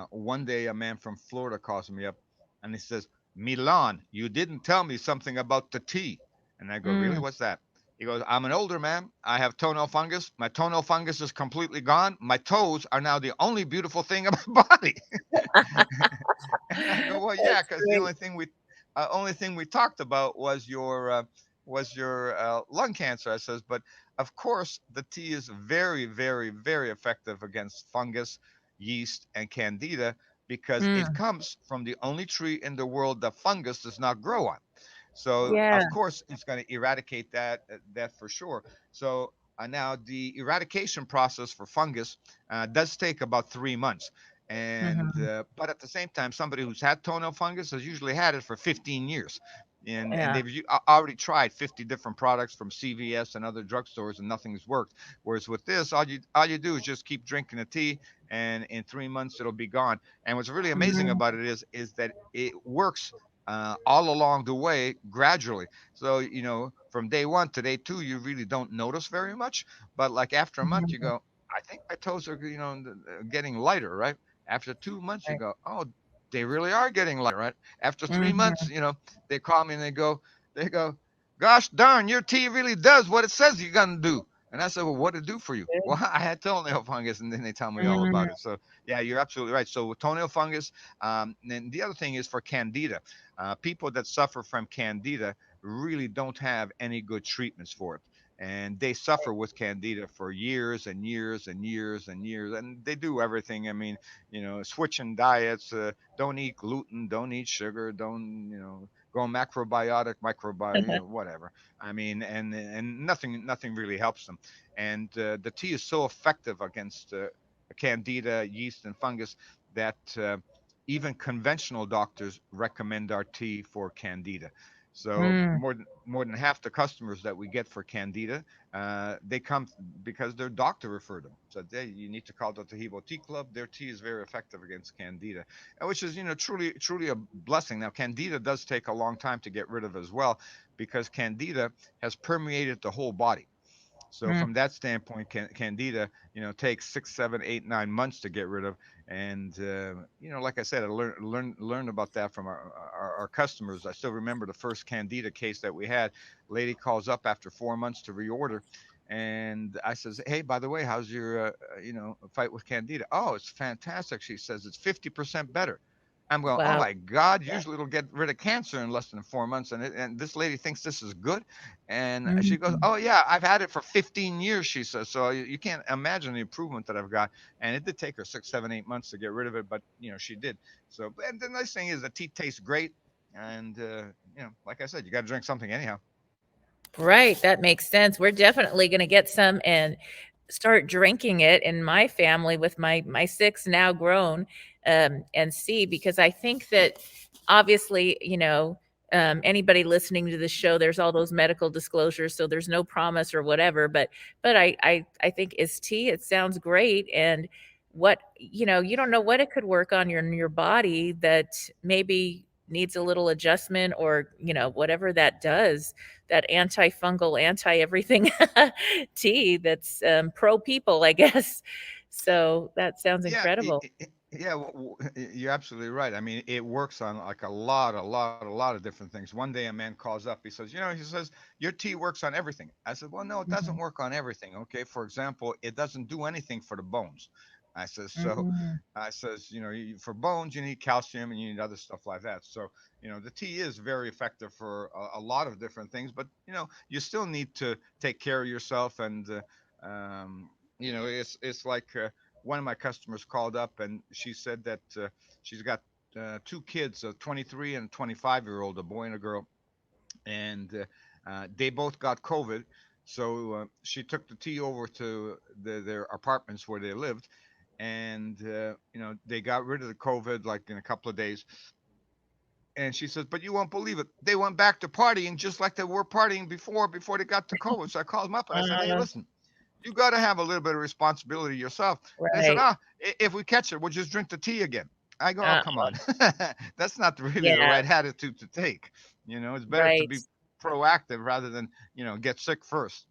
Speaker 4: One day, a man from Florida calls me up, and he says, "Milan, you didn't tell me something about the tea." And I go, "Really?
Speaker 3: Mm.
Speaker 4: What's that?" He goes, "I'm an older man. I have toenail fungus. My toenail fungus is completely gone. My toes are now the only beautiful thing in my body." And I go, "Well, yeah,
Speaker 3: That's
Speaker 4: because the
Speaker 3: great.
Speaker 4: only thing we talked about was your lung cancer." I says, "But of course, the tea is very, very, very effective against fungus, yeast, and candida because it
Speaker 3: Mm.
Speaker 4: comes from the only tree in the world that fungus does not grow on. So
Speaker 3: Yeah.
Speaker 4: of course, it's going to eradicate that for sure. So." Now, the eradication process for fungus does take about 3 months, and
Speaker 3: Mhm.
Speaker 4: but at the same time, somebody who's had toenail fungus has usually had it for 15 years. and
Speaker 3: Yeah.
Speaker 4: they've already tried 50 different products from CVS and other drugstores, and nothing's worked. Whereas with this, all you do is just keep drinking the tea, and in 3 months it'll be gone. And what's really amazing
Speaker 3: Mhm.
Speaker 4: about it is that it works all along the way gradually. So from day one to day two, you really don't notice very much, but like after a month, you
Speaker 3: Mhm.
Speaker 4: go, I think my toes are getting lighter, right? After 2 months, you
Speaker 3: Right.
Speaker 4: go, oh, they really are getting lighter, right? After 3 months,
Speaker 3: Mhm.
Speaker 4: they call me and they go, gosh darn, your tea really does what it says you're gonna do. And I said, well, what did it do for you?
Speaker 3: Good.
Speaker 4: Well, I had toenail fungus, and then they tell me all
Speaker 3: Mhm.
Speaker 4: about it. So yeah, you're absolutely right. So with toenail fungus, and then the other thing is for candida. People that suffer from candida really don't have any good treatments for it, and they suffer with candida for years and years and years and years, and they do everything. I mean, switching diets, don't eat gluten, don't eat sugar, don't go macrobiotic, microbiotic, whatever. I mean, and nothing really helps them. And the tea is so effective against candida, yeast, and fungus that even conventional doctors recommend our tea for candida. So
Speaker 3: Mm.
Speaker 4: more than half the customers that we get for candida, they come because their doctor referred them. So you need to call the Taheebo Tea Club. Their tea is very effective against candida, which is truly a blessing. Now candida does take a long time to get rid of as well, because candida has permeated the whole body. So
Speaker 3: Mm.
Speaker 4: from that standpoint, candida, takes 6, 7, 8, 9 months to get rid of. And like I said, I learned about that from our customers. I still remember the first candida case that we had. Lady calls up after 4 months to reorder, and I says, hey, by the way, how's your fight with candida? Oh, it's fantastic. She says it's 50% better. I'm going, oh
Speaker 3: Wow.
Speaker 4: my God! Usually it'll get rid of cancer in less than 4 months, and this lady thinks this is good. And she goes,
Speaker 3: Mhm.
Speaker 4: oh yeah, I've had it for 15 years, she says. So you can't imagine the improvement that I've got. And it did take her 6, 7, 8 months to get rid of it, but she did. So, and the nice thing is the tea tastes great. And like I said, you got to drink something anyhow.
Speaker 3: Right, that makes sense. We're definitely gonna get some and start drinking it in my family with my 6 now grown, and see, because I think that obviously, anybody listening to this show, there's all those medical disclosures, so there's no promise or whatever, but I think it's tea, it sounds great, and you don't know what it could work on your body that maybe needs a little adjustment, or, whatever that does, that antifungal, anti everything tea that's pro people, I guess. So that sounds
Speaker 4: Yeah,
Speaker 3: incredible.
Speaker 4: yeah, you're absolutely right. I mean, it works on like a lot of different things. One day, a man calls up. He says, your tea works on everything. I said, well, no, it doesn't
Speaker 3: Mhm.
Speaker 4: work on everything. Okay, for example, it doesn't do anything for the bones. I says, so
Speaker 3: Mhm.
Speaker 4: I says, for bones, you need calcium and you need other stuff like that. So, the tea is very effective for a lot of different things, but you still need to take care of yourself, and it's like. One of my customers called up and she said that she's got two kids, a 23 and a 25-year-old, a boy and a girl, and they both got COVID. So she took the tea over to their apartments where they lived, and they got rid of the COVID like in a couple of days. And she says, but you won't believe it. They went back to partying just like they were partying before they got to COVID. So I called them up and I said, hey,
Speaker 3: Uh,
Speaker 4: listen, you got to have a little bit of responsibility yourself. They said,
Speaker 3: right.
Speaker 4: if we catch it, we'll just drink the tea again. I go, oh,
Speaker 3: Uh,
Speaker 4: come on. That's not really the
Speaker 3: yeah,
Speaker 4: right attitude to take. It's better to
Speaker 3: right.
Speaker 4: be proactive rather than, get sick first.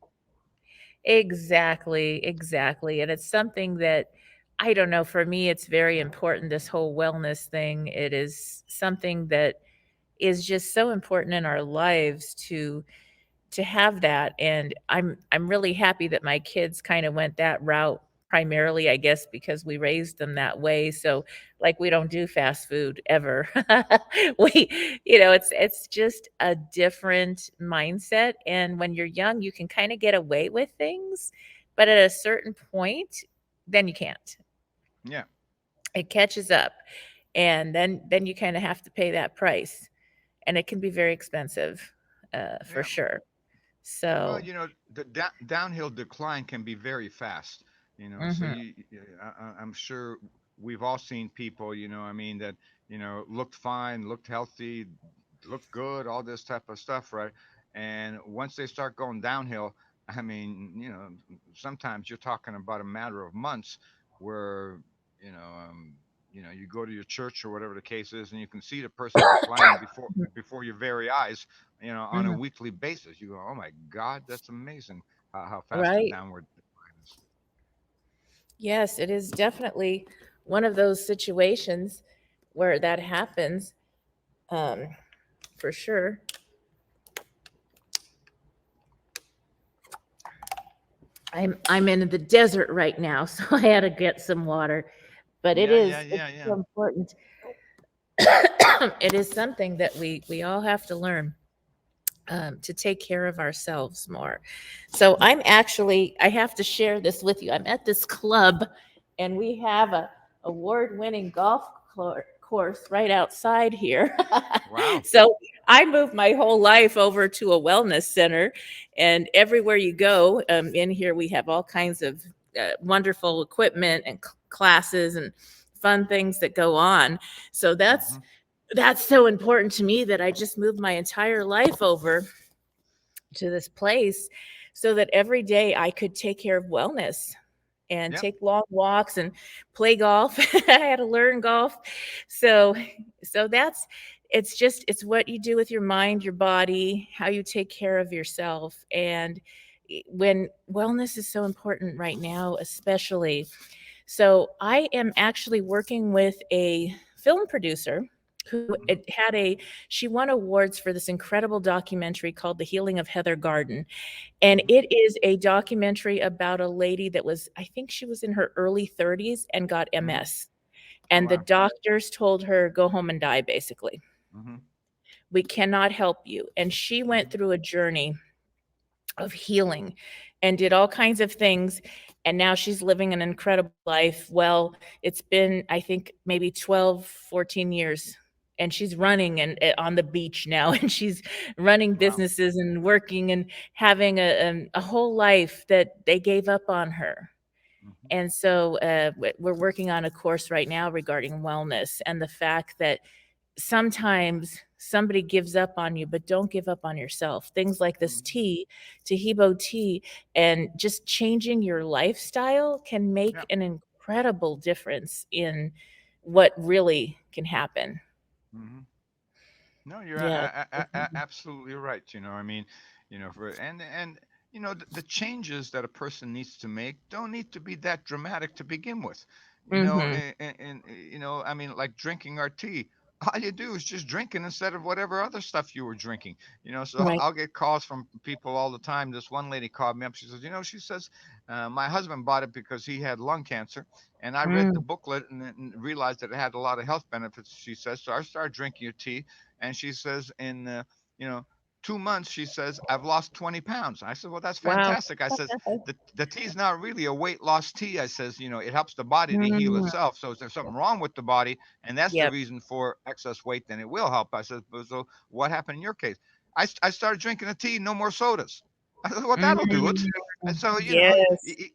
Speaker 3: Exactly, exactly. And it's something that, I don't know, for me, it's very important, this whole wellness thing. It is something that is just so important in our lives to have that, and I'm really happy that my kids kinda went that route primarily, I guess, because we raised them that way, so, like, we don't do fast food ever. It's just a different mindset, and when you're young, you can kinda get away with things, but at a certain point, then you can't.
Speaker 4: Yeah.
Speaker 3: It catches up, and then you kinda have to pay that price, and it can be very expensive, for
Speaker 4: Yeah.
Speaker 3: sure.
Speaker 4: Well,
Speaker 3: So
Speaker 4: the downhill decline can be very fast. So
Speaker 3: mhm.
Speaker 4: I'm sure we've all seen people, I mean, that looked fine, looked healthy, look good, all this type of stuff, right? And once they start going downhill, I mean, sometimes you're talking about a matter of months where, you know, um, you go to your church or whatever the case is, and you can see the person declining before your very eyes, on a
Speaker 3: Mhm.
Speaker 4: weekly basis. You go, oh my God, that's amazing how fast the
Speaker 3: Right.
Speaker 4: downward decline is.
Speaker 3: Yes, it is definitely one of those situations where that happens, um, for sure. I'm in the desert right now, so I had to get some water. But
Speaker 4: Yeah, yeah,
Speaker 3: it's
Speaker 4: yeah,
Speaker 3: so
Speaker 4: yeah.
Speaker 3: important. It is something that we all have to learn, to take care of ourselves more. So I have to share this with you. I'm at this club, and we have a award-winning course right outside here.
Speaker 4: Wow.
Speaker 3: So I moved my whole life over to a wellness center, and everywhere you go, in here we have all kinds of wonderful equipment and classes and fun things that go on. So
Speaker 4: Hmm.
Speaker 3: that's so important to me that I just moved my entire life over to this place so that every day I could take care of wellness and
Speaker 4: Yep.
Speaker 3: take long walks and play golf. I had to learn golf. So that's it's what you do with your mind, your body, how you take care of yourself. And when wellness is so important right now, especially. So I am actually working with a film producer who
Speaker 4: Hmm.
Speaker 3: it had a she won awards for this incredible documentary called The Healing of Heather Garden. And
Speaker 4: Hmm.
Speaker 3: it is a documentary about a lady that was, I think she was in her early 30s and got
Speaker 4: Hmm.
Speaker 3: MS.
Speaker 4: Oh
Speaker 3: And the
Speaker 4: wow.
Speaker 3: doctors told her, go home and die, basically.
Speaker 4: Hmm.
Speaker 3: We cannot help you. And she went
Speaker 4: Hmm.
Speaker 3: through a journey of healing and did all kinds of things. And now she's living an incredible life. Well, it's been, I think, maybe 12, 14 years. And she's running and on the beach now, and she's running
Speaker 4: Wow.
Speaker 3: businesses and working and having a whole life that they gave up on her.
Speaker 4: Hmm.
Speaker 3: And so we're working on a course right now regarding wellness and the fact that sometimes somebody gives up on you, but don't give up on yourself. Things like this
Speaker 4: Hmm.
Speaker 3: tea, Taheebo tea, and just changing your lifestyle can make
Speaker 4: Yeah.
Speaker 3: an incredible difference in what really can happen.
Speaker 4: Hmm. No, you're
Speaker 3: Yeah.
Speaker 4: absolutely right. I mean, for and the changes that a person needs to make don't need to be that dramatic to begin with.
Speaker 3: Mm-hmm.
Speaker 4: And I mean, like drinking our tea. All you do is just drink it instead of whatever other stuff you were drinking. So
Speaker 3: Right.
Speaker 4: I'll get calls from people all the time. This one lady called me up. She says, she says, my husband bought it because he had lung cancer, and I read the
Speaker 3: Mm.
Speaker 4: booklet and realized that it had a lot of health benefits. She says, so I started drinking your tea, and she says in you know 2 months, she says, I've lost 20 pounds. I said, well, that's
Speaker 3: Wow.
Speaker 4: fantastic. I says, the tea is not really a weight loss tea. I says, it helps the body to heal
Speaker 3: Mm.
Speaker 4: itself. So if there's something wrong with the body and that's the
Speaker 3: Yep.
Speaker 4: reason for excess weight, then it will help. I said, so what happened in your case? I started drinking a tea, no more sodas. I said, well, that'll do it.
Speaker 3: Mm.
Speaker 4: And so
Speaker 3: Yes.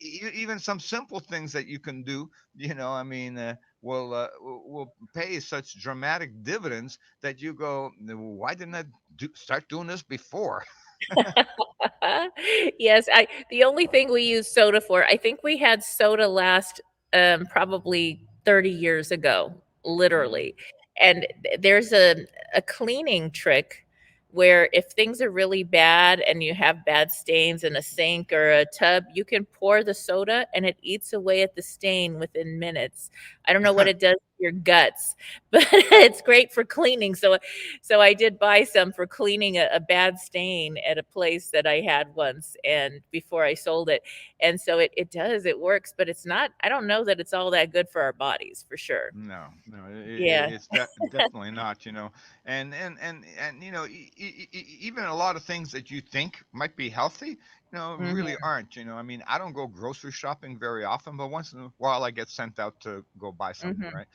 Speaker 4: even some simple things that you can do, I mean, will pay such dramatic dividends that you go, why didn't I start doing this before?
Speaker 3: Yes, I the only thing we use soda for, I think we had soda last probably 30 years ago,
Speaker 4: Hmm.
Speaker 3: literally. And there's a cleaning trick where if things are really bad and you have bad stains in a sink or a tub, you can pour the soda and it eats away at the stain within minutes. I don't know what it does to your guts, but it's great for cleaning. So I did buy some for cleaning a bad stain at a place that I had once and before I sold it. And so it works, but it's not, I don't know that it's all that good for our bodies for sure.
Speaker 4: No, no,
Speaker 3: Yeah.
Speaker 4: it's definitely not. And even a lot of things that you think might be healthy, really
Speaker 3: Hmm.
Speaker 4: aren't. I mean, I don't go grocery shopping very often, but once in a while I get sent out to go buy something,
Speaker 3: Hmm.
Speaker 4: right?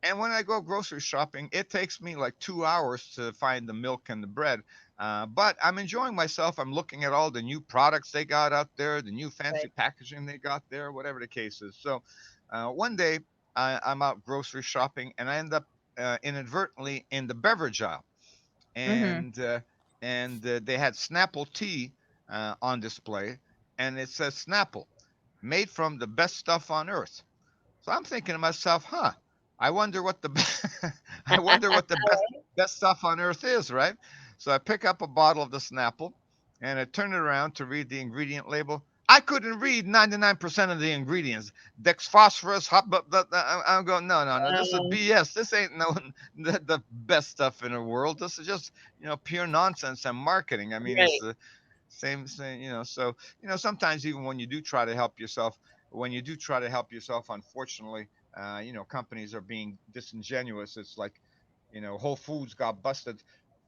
Speaker 4: And when I go grocery shopping, it takes me like 2 hours to find the milk and the bread. But I'm enjoying myself. I'm looking at all the new products they got out there, the new fancy
Speaker 3: Right.
Speaker 4: packaging they got there, whatever the case is. So one day I'm out grocery shopping and I end up inadvertently in the beverage aisle.
Speaker 3: Mm-hmm.
Speaker 4: And they had Snapple Tea on display, and it says Snapple, made from the best stuff on earth. So I'm thinking to myself, huh? I wonder what the I wonder what the best stuff on earth is, right? So I pick up a bottle of the Snapple, and I turn it around to read the ingredient label. I couldn't read 99% of the ingredients. Dexphosphorus, hot, I'm going, no, no, no. This is
Speaker 3: Um,
Speaker 4: BS. This ain't no the best stuff in the world. This is just pure nonsense and marketing. I mean, it's
Speaker 3: right.
Speaker 4: the same. So sometimes even when you do try to help yourself, unfortunately, companies are being disingenuous. It's like, Whole Foods got busted.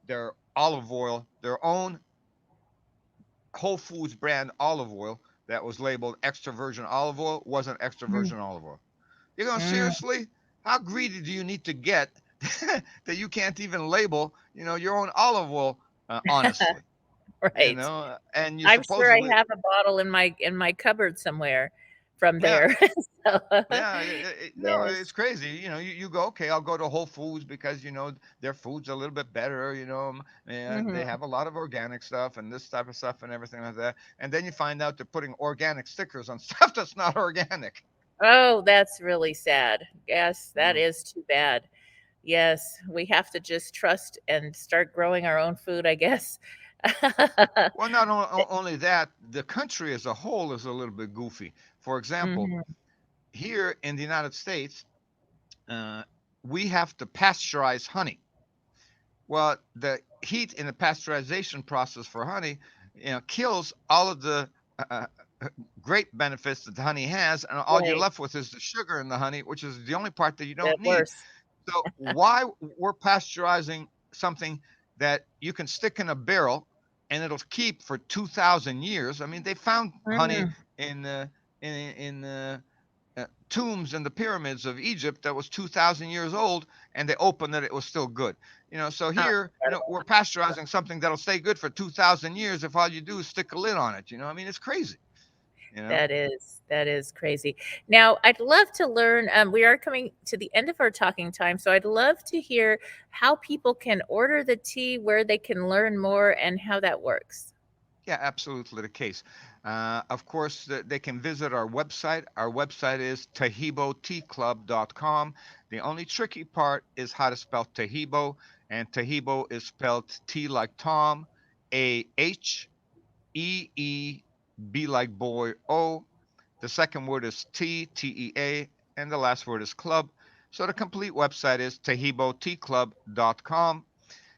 Speaker 4: Their olive oil, their own Whole Foods brand olive oil that was labeled extra virgin olive oil wasn't extra virgin olive oil. You're going,
Speaker 3: Mm-hmm.
Speaker 4: seriously? How greedy do you need to get that you can't even label, your own olive oil honestly?
Speaker 3: Right.
Speaker 4: And you
Speaker 3: I'm sure I
Speaker 4: supposedly,
Speaker 3: have a bottle in my cupboard somewhere from
Speaker 4: yeah,
Speaker 3: there. So,
Speaker 4: yeah, no,
Speaker 3: yes.
Speaker 4: it's crazy. You go, okay, I'll go to Whole Foods because their food's a little bit better. And they
Speaker 3: Mm-hmm.
Speaker 4: have a lot of organic stuff and this type of stuff and everything like that. And then you find out they're putting organic stickers on stuff that's not organic.
Speaker 3: Oh, that's really sad. Yes, that
Speaker 4: Mm.
Speaker 3: is too bad. Yes, we have to just trust and start growing our own food, I guess.
Speaker 4: Well, not only that, the country as a whole is a little bit goofy. For example,
Speaker 3: Mhm.
Speaker 4: here in the United States, uh, we have to pasteurize honey. Well, the heat in the pasteurization process for honey, kills all of the uh, great benefits that the honey has, and all you're
Speaker 3: Right.
Speaker 4: left with is the sugar in the honey, which is the only part that you
Speaker 3: That
Speaker 4: don't need.
Speaker 3: worse.
Speaker 4: So why we're pasteurizing something that you can stick in a barrel and it'll keep for 2,000 years? I mean, they found honey
Speaker 3: Mm.
Speaker 4: in tombs in the pyramids of Egypt that was 2,000 years old, and they opened it, it was still good. So
Speaker 3: Oh,
Speaker 4: here,
Speaker 3: incredible.
Speaker 4: we're pasteurizing something that'll stay good for 2,000 years if all you do is stick a lid on it. I mean, it's crazy. You know.
Speaker 3: That is crazy. Now, I'd love to learn. We are coming to the end of our talking time, so I'd love to hear how people can order the tea, where they can learn more, and how that works.
Speaker 4: Yeah, absolutely the case. Of course, they can visit our website. Our website is TaheeboTeaClub.com. The only tricky part is how to spell Taheebo, and Taheebo is spelled T like Tom, Aheeb like boy O. The second word is Tea, and the last word is club. So the complete website is TaheeboTeaClub.com.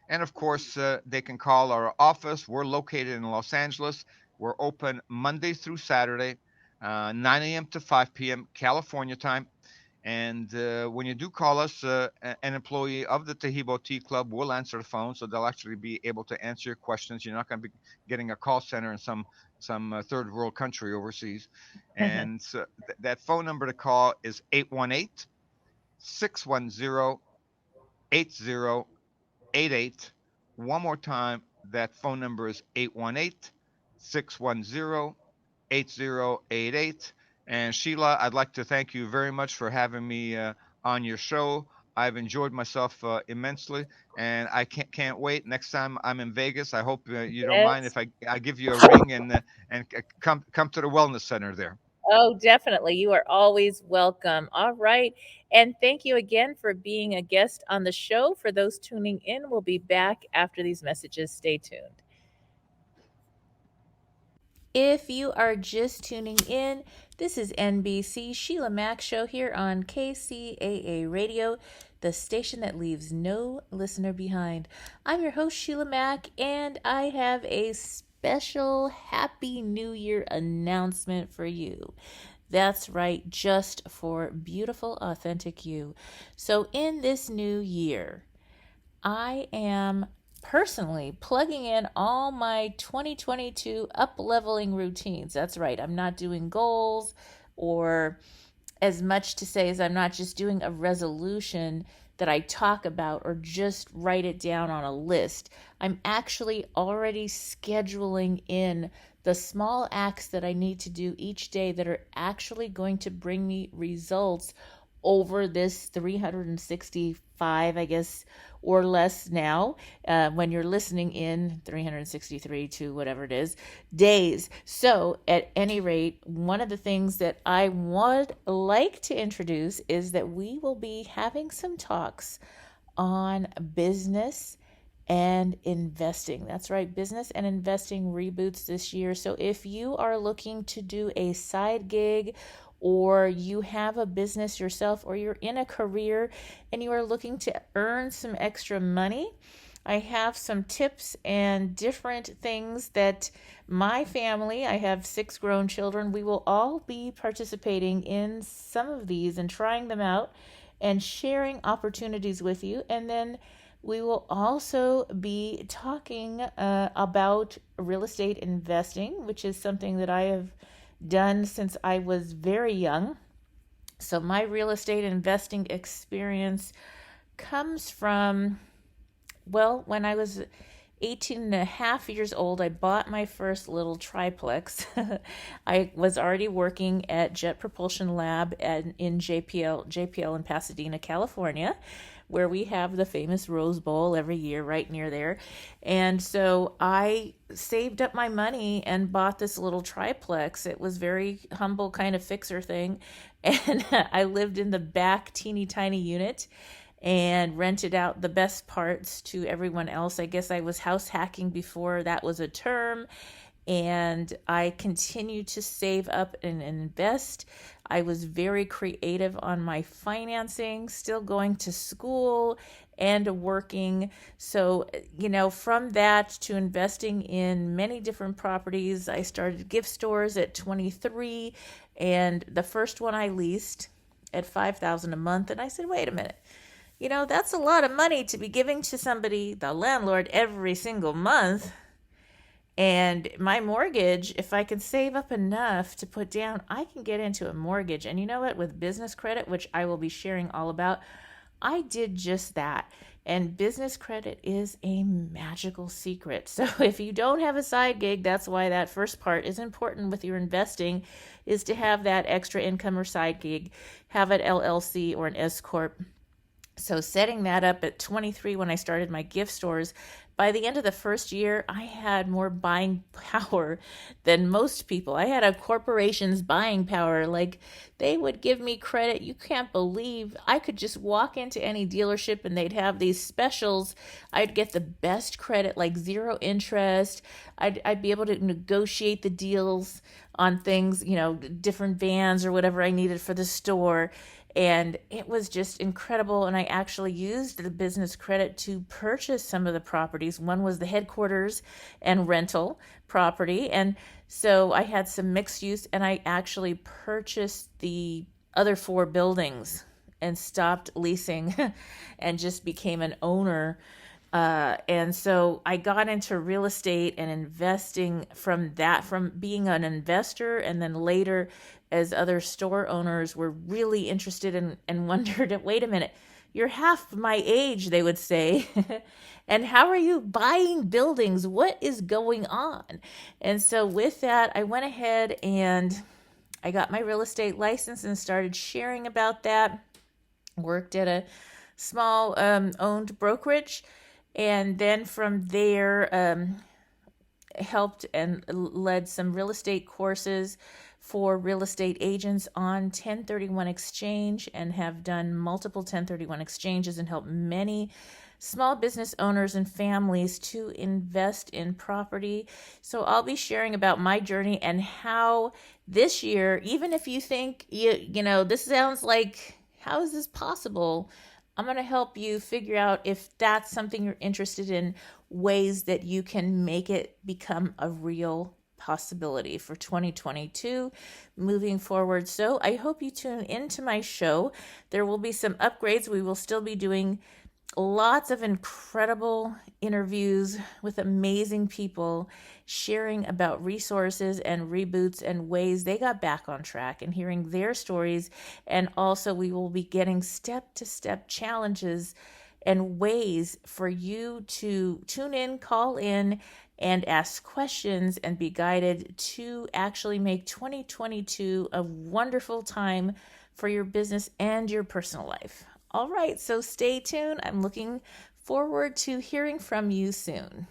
Speaker 4: And of course, they can call our office. We're located in Los Angeles. We're open Monday through Saturday, 9 a.m. to 5 p.m. California time. And when you do call us, an employee of the Taheebo Tea Club will answer the phone, so they'll actually be able to answer your questions. You're not going to be getting a call center in some third world country overseas. And so that phone number to call is 818-610-8088. One more time, that phone number is 818-610-8088. And Sheila, I'd like to thank you very much for having me on your show. I've enjoyed myself immensely, and I can't wait. Next time I'm in Vegas, I hope you don't mind
Speaker 3: Yes.
Speaker 4: if I give you a ring and come to the wellness center there.
Speaker 3: Oh, definitely. You are always welcome. All right. And thank you again for being a guest on the show. For those tuning in, we'll be back after these messages. Stay tuned. If you are just tuning in, this is NBC Sheila Mac show here on KCAA Radio, the station that leaves no listener behind. I'm your host, Sheila Mac, and I have a special Happy New Year announcement for you. That's right, just for beautiful, authentic you. So, in this new year, I am personally plugging in all my 2022 up leveling routines. That's right. I'm not doing goals, or as much to say as I'm not just doing a resolution that I talk about or just write it down on a list. I'm actually already scheduling in the small acts that I need to do each day that are actually going to bring me results over this 365, I guess, or less now, when you're listening in 363 to whatever it is days. So at any rate, one of the things that I would like to introduce is that we will be having some talks on business and investing. That's right, business and investing reboots this year. So if you are looking to do a side gig, or you have a business yourself, or you're in a career and you are looking to earn some extra money, I have some tips and different things that my family, I have 6 grown children, we will all be participating in some of these and trying them out and sharing opportunities with you. And then we will also be talking about real estate investing, which is something that I have done since I was very young. So my real estate investing experience comes from, well, when I was 18 and a half years old, I bought my first little triplex. I was already working at Jet Propulsion Lab in JPL in Pasadena, California, where we have the famous Rose Bowl every year right near there. And so I saved up my money and bought this little triplex. It was very humble kind of fixer thing. And I lived in the back teeny tiny unit and rented out the best parts to everyone else. I guess I was house hacking before that was a term. And I continued to save up and invest. I was very creative on my financing, still going to school and working. So, from that to investing in many different properties, I started gift stores at 23, and the first one I leased at $5,000 a month. And I said, wait a minute, that's a lot of money to be giving to somebody, the landlord, every single month. And my mortgage, if I can save up enough to put down, I can get into a mortgage. And you know what? With business credit, which I will be sharing all about, I did just that. And business credit is a magical secret. So if you don't have a side gig, that's why that first part is important with your investing, is to have that extra income or side gig, have an LLC or an S Corp. So setting that up at 23 when I started my gift stores, by the end of the first year, I had more buying power than most people. I had a corporation's buying power. Like, they would give me credit. You can't believe I could just walk into any dealership and they'd have these specials. I'd get the best credit, like 0 interest. I'd be able to negotiate the deals on things, different vans or whatever I needed for the store. And it was just incredible. And I actually used the business credit to purchase some of the properties. One was the headquarters and rental property. And so I had some mixed use, and I actually purchased the other 4 buildings and stopped leasing and just became an owner. And so I got into real estate and investing from being an investor, and then later as other store owners were really interested and wondered, wait a minute, you're half my age, they would say. And how are you buying buildings? What is going on? And so with that, I went ahead and I got my real estate license and started sharing about that. Worked at a small owned brokerage. And then from there, helped and led some real estate courses for real estate agents on 1031 exchange, and have done multiple 1031 exchanges and helped many small business owners and families to invest in property. So I'll be sharing about my journey and how this year, even if you think, this sounds like, how is this possible? I'm going to help you figure out if that's something you're interested in, ways that you can make it become a real possibility for 2022 moving forward. So I hope you tune into my show. There will be some upgrades. We will still be doing lots of incredible interviews with amazing people sharing about resources and reboots and ways they got back on track and hearing their stories. And also we will be getting step-to-step challenges and ways for you to tune in, call in, and ask questions and be guided to actually make 2022 a wonderful time for your business and your personal life. All right, so stay tuned. I'm looking forward to hearing from you soon.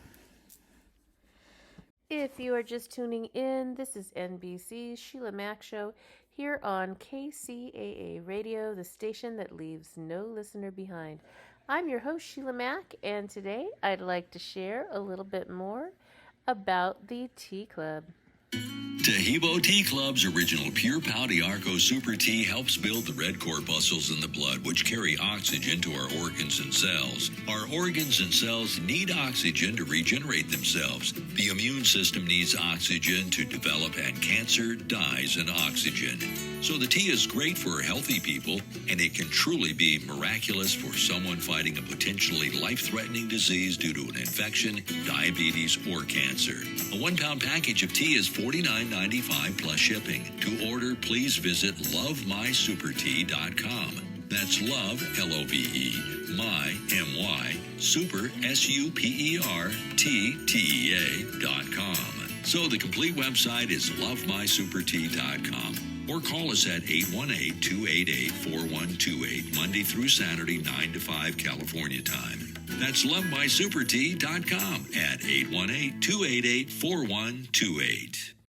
Speaker 1: If you are just tuning in, this is NBC's Sheila Mac Show here on KCAA Radio, the station that leaves no listener behind. I'm your host, Sheila Mac, and today I'd like to share a little bit more about the Tea Club.
Speaker 5: Taheebo Tea Club's original pure Pau d'Arco Super Tea helps build the red corpuscles in the blood, which carry oxygen to our organs and cells. Our organs and cells need oxygen to regenerate themselves. The immune system needs oxygen to develop, and cancer dies in oxygen. So the tea is great for healthy people, and it can truly be miraculous for someone fighting a potentially life-threatening disease due to an infection, diabetes, or cancer. A 1-pound package of tea is $49.95 plus shipping. To order, please visit lovemysupertea.com. That's love, L-O-V-E, my, M-Y, super, S-U-P-E-R-T-T-E-A.com. So the complete website is lovemysupertea.com. Or call us at 818-288-4128, Monday through Saturday, 9 to 5 California time. That's lovemysupertea.com at 818-288-4128.